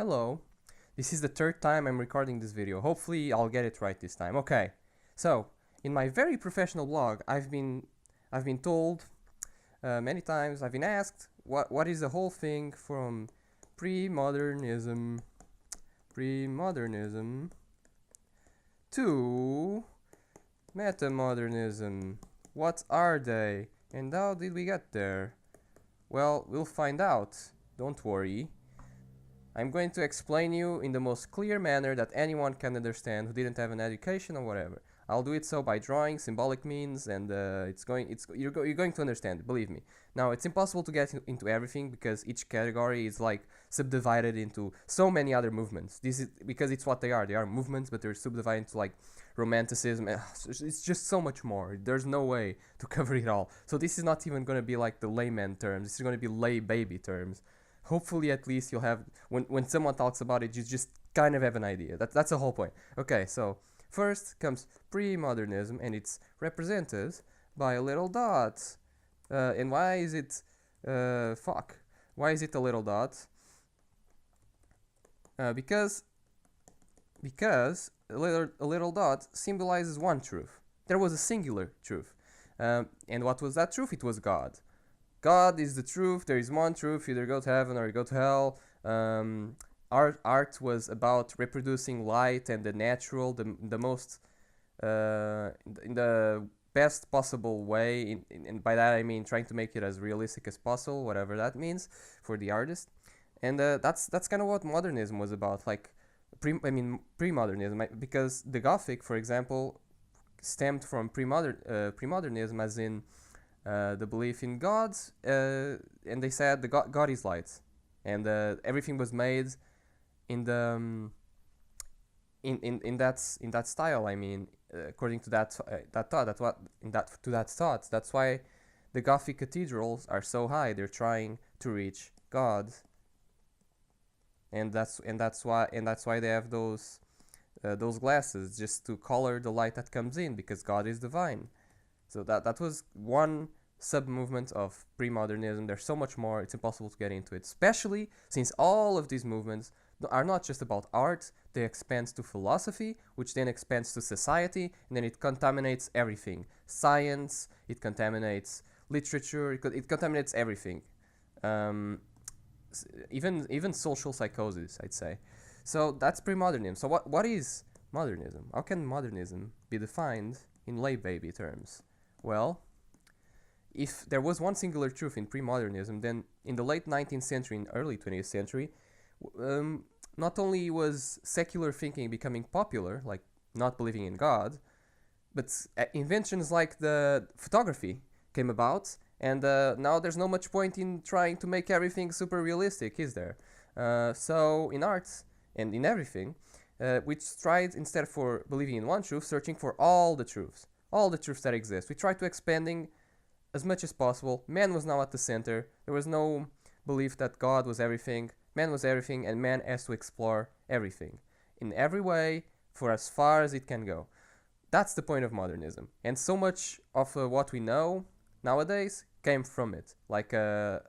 Hello. This is the third time I'm recording this video. Hopefully I'll get it right this time. Okay. So, in my very professional blog, I've been told many times, I've been asked what is the whole thing from pre-modernism to Meta-Modernism. What are they? And how did we get there? Well, we'll find out. Don't worry. I'm going to explain you in the most clear manner that anyone can understand who didn't have an education or whatever. I'll do it so by drawing symbolic means, and you're going to understand it, believe me. Now, it's impossible to get into everything because each category is like subdivided into so many other movements. This is because it's what they are. They are movements, but they're subdivided into like romanticism. It's just so much more. There's no way to cover it all. So this is not even going to be like the layman terms. This is going to be lay baby terms. Hopefully, at least you'll have when someone talks about it, you just kind of have an idea. That's the whole point. Okay, so first comes pre-modernism, and it's represented by a little dot. And why is it Why is it a little dot? Because a little dot symbolizes one truth. There was a singular truth, and what was that truth? It was God. God is the truth. There is one truth. Either go to heaven or you go to hell. Art was about reproducing light and the natural, the most in the best possible way. And by that I mean trying to make it as realistic as possible, whatever that means for the artist. And that's kind of what modernism was about. Like pre-modernism, because the Gothic, for example, stemmed from pre-modernism, as in the belief in God, and they said God is light, and everything was made in the in that style. I mean, according to that thought, that's why the Gothic cathedrals are so high. They're trying to reach God, and that's why they have those glasses, just to color the light that comes in, because God is divine. So that was one sub-movement of pre-modernism. There's so much more, it's impossible to get into it, especially since all of these movements are not just about art. They expand to philosophy, which then expands to society, and then it contaminates everything. Science, it contaminates literature, it contaminates everything. Even social psychosis, I'd say. So that's pre-modernism. So what is modernism? How can modernism be defined in lay baby terms? Well, if there was one singular truth in pre-modernism, then in the late 19th century and early 20th century, not only was secular thinking becoming popular, like not believing in God, but inventions like the photography came about, and now there's no much point in trying to make everything super realistic, is there? So in art and in everything, we tried, instead for believing in one truth, searching for all the truths that exist. We tried to expanding as much as possible. Man was now at the center. There was no belief that God was everything. Man was everything, and man has to explore everything in every way for as far as it can go. That's the point of modernism, and so much of what we know nowadays came from it. Like the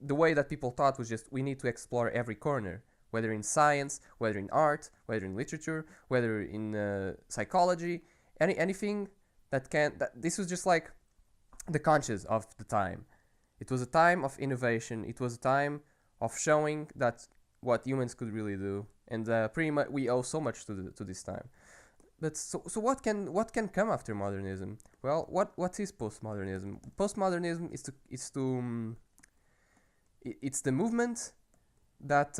way that people thought was just, we need to explore every corner, whether in science, whether in art, whether in literature, whether in psychology, anything that this was just like the conscience of the time. It was a time of innovation. It was a time of showing that what humans could really do, and pretty much we owe so much to this time. But so what can come after modernism? Well, what is postmodernism? Postmodernism it's the movement that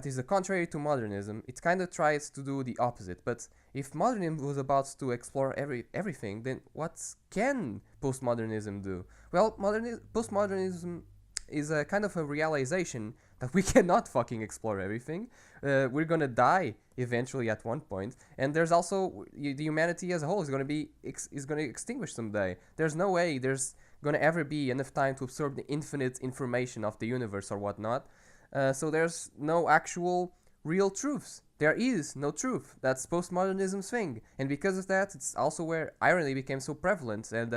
is the contrary to modernism. It kind of tries to do the opposite. But if modernism was about to explore everything, then what can postmodernism do? Well, postmodernism is a kind of a realization that we cannot fucking explore everything. We're gonna die eventually at one point, and there's also the humanity as a whole is gonna extinguish someday. There's no way there's gonna ever be enough time to absorb the infinite information of the universe or whatnot. So there's no actual real truths. There is no truth. That's postmodernism's thing, and because of that, it's also where irony became so prevalent. And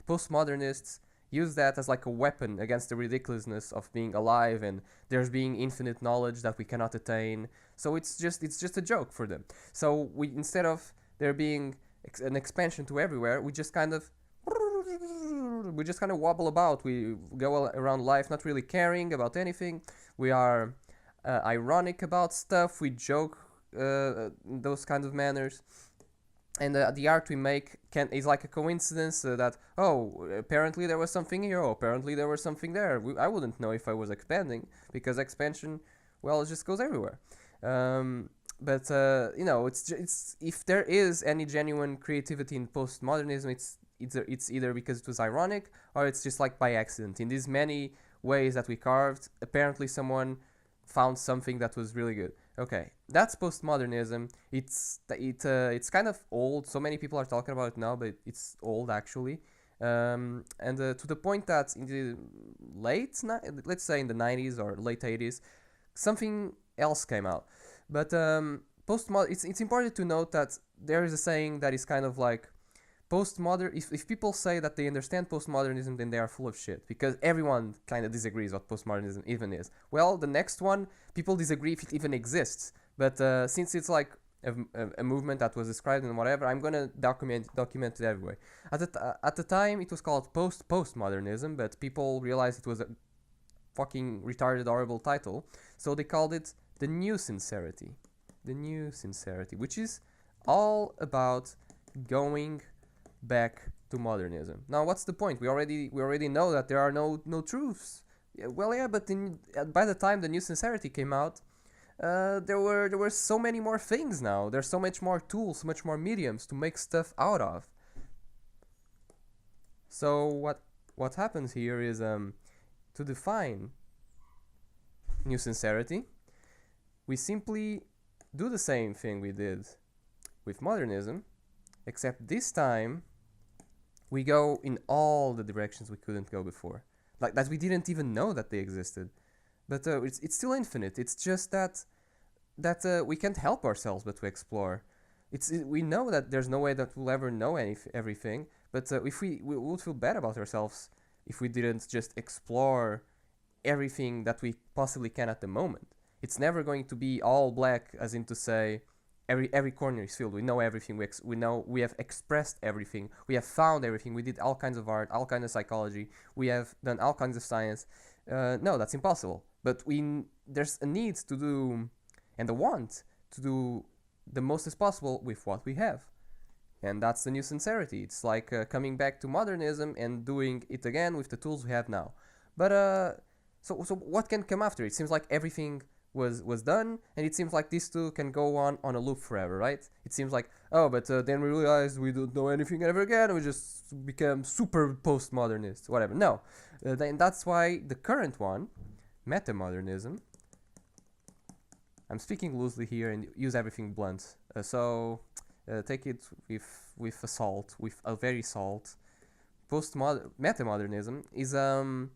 postmodernists, use that as like a weapon against the ridiculousness of being alive and there's being infinite knowledge that we cannot attain. So it's just a joke for them. So we, instead of there being an expansion to everywhere, we just kind of wobble about. We go around life not really caring about anything. We are ironic about stuff. We joke in those kinds of manners. And the art we make is like a coincidence that, oh, apparently there was something here, oh, apparently there was something there. I wouldn't know if I was expanding, because expansion, well, it just goes everywhere. But it's if there is any genuine creativity in postmodernism, it's either because it was ironic, or it's just like by accident. In these many ways that we carved, apparently someone found something that was really good. Okay, that's postmodernism. It's kind of old. So many people are talking about it now, but it's old actually. And to the point that in the let's say in the 90s or late 80s, something else came out. But it's important to note that there is a saying that is kind of like, if people say that they understand postmodernism, then they are full of shit, because everyone kind of disagrees what postmodernism even is. Well, the next one, people disagree if it even exists, but since it's like a movement that was described and whatever, I'm gonna document it everywhere. At the time, it was called postmodernism, but people realized it was a fucking retarded, horrible title, so they called it the New Sincerity. The New Sincerity, which is all about going back to modernism. Now, what's the point? We already know that there are no truths. Yeah, well, yeah, but by the time the New Sincerity came out, there were so many more things now. There's so much more tools, so much more mediums to make stuff out of. So what happens here is to define New Sincerity, we simply do the same thing we did with modernism, except this time we go in all the directions we couldn't go before, like that we didn't even know that they existed. But it's still infinite. It's just that we can't help ourselves but to explore. We know that there's no way that we'll ever know everything, but if we would feel bad about ourselves if we didn't just explore everything that we possibly can at the moment. It's never going to be all black, as in to say every corner is filled. We know everything. We know we have expressed everything. We have found everything. We did all kinds of art, all kinds of psychology. We have done all kinds of science. No, that's impossible. But there's a need to do and a want to do the most as possible with what we have. And that's the New Sincerity. It's like coming back to modernism and doing it again with the tools we have now. But so what can come after? It seems like everything was done, and it seems like these two can go on a loop forever, right? It seems like, but then we realized we don't know anything ever again, and we just become super postmodernist, whatever. No, then that's why the current one, Meta-Modernism, I'm speaking loosely here and use everything blunt, so take it with a salt, with a very salt. Meta-Modernism is all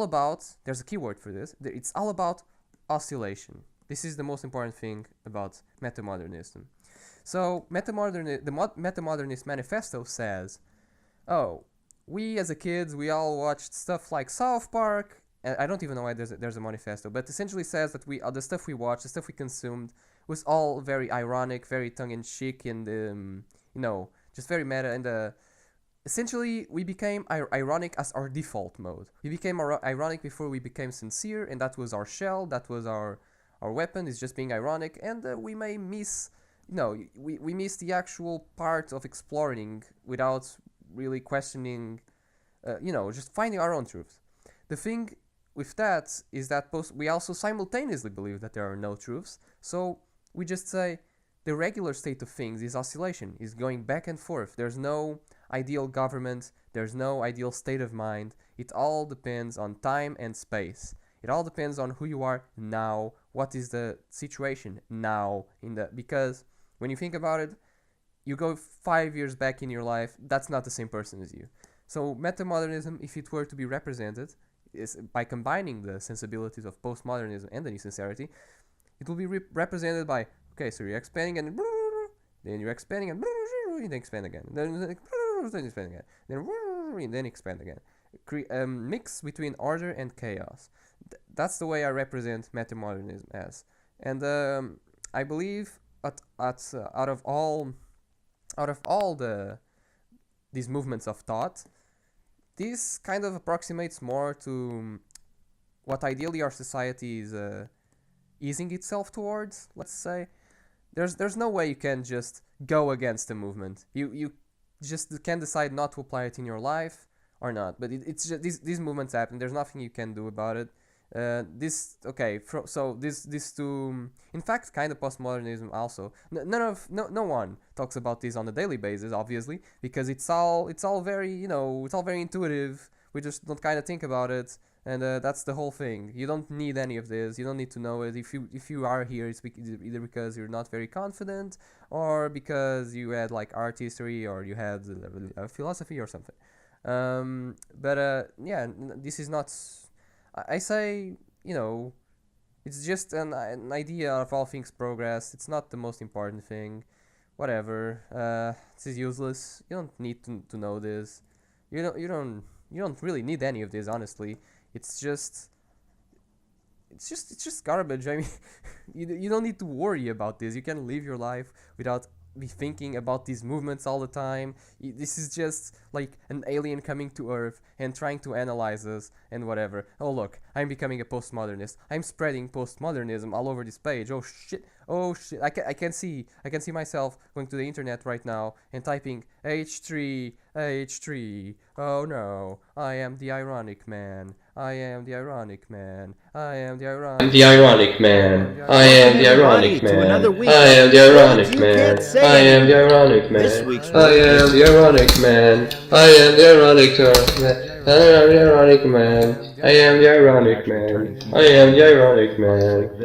about, there's a keyword for this, it's all about oscillation. This is the most important thing about Meta-Modernism. So the Meta-Modernist manifesto says, oh, we as a kids, we all watched stuff like South Park, and I don't even know why there's a manifesto, but essentially says that the stuff we watched, the stuff we consumed, was all very ironic, very tongue-in-cheek, and just very meta, and essentially, we became ironic as our default mode. We became ironic before we became sincere, and that was our shell, that was our weapon, is just being ironic, and we may miss, we miss the actual part of exploring without really questioning, just finding our own truths. The thing with that is that we also simultaneously believe that there are no truths, so we just say the regular state of things is oscillation, is going back and forth. There's no ideal government, there's no ideal state of mind. It all depends on time and space. It all depends on who you are now, what is the situation now, because when you think about it, you go 5 years back in your life, that's not the same person as you. So Meta-Modernism, if it were to be represented, is by combining the sensibilities of postmodernism and the New Sincerity, it will be represented by, okay, so you're expanding and then you're expanding and then expand again. Then expand again. Then then expand again. Mix between order and chaos. That's the way I represent meta-modernism as. And I believe out of all these movements of thought, this kind of approximates more to what ideally our society is easing itself towards. Let's say there's no way you can just go against the movement. You just can decide not to apply it in your life or not. But it's just these movements happen. There's nothing you can do about it. This to in fact kind of postmodernism also. No one talks about this on a daily basis, obviously, because it's all very it's all very intuitive. We just don't kind of think about it. And that's the whole thing. You don't need any of this. You don't need to know it. If you are here, it's either because you're not very confident, or because you had like art history, or you had philosophy or something. This is not. I say it's just an idea of all things progress. It's not the most important thing. Whatever. This is useless. You don't need to know this. You don't really need any of this, honestly. It's just garbage. I mean, you don't need to worry about this. You can live your life without be thinking about these movements all the time. This is just like an alien coming to Earth and trying to analyze us and whatever. Oh look, I'm becoming a postmodernist. I'm spreading postmodernism all over this page. Oh shit. I can see myself going to the internet right now and typing H3. Oh no, I am the ironic man. I am the ironic man. I am the ironic man. I am the ironic man. I am the ironic man. I am the ironic man. I am the ironic man. I am the ironic man. I am the ironic man. I am the ironic man. I am the ironic man.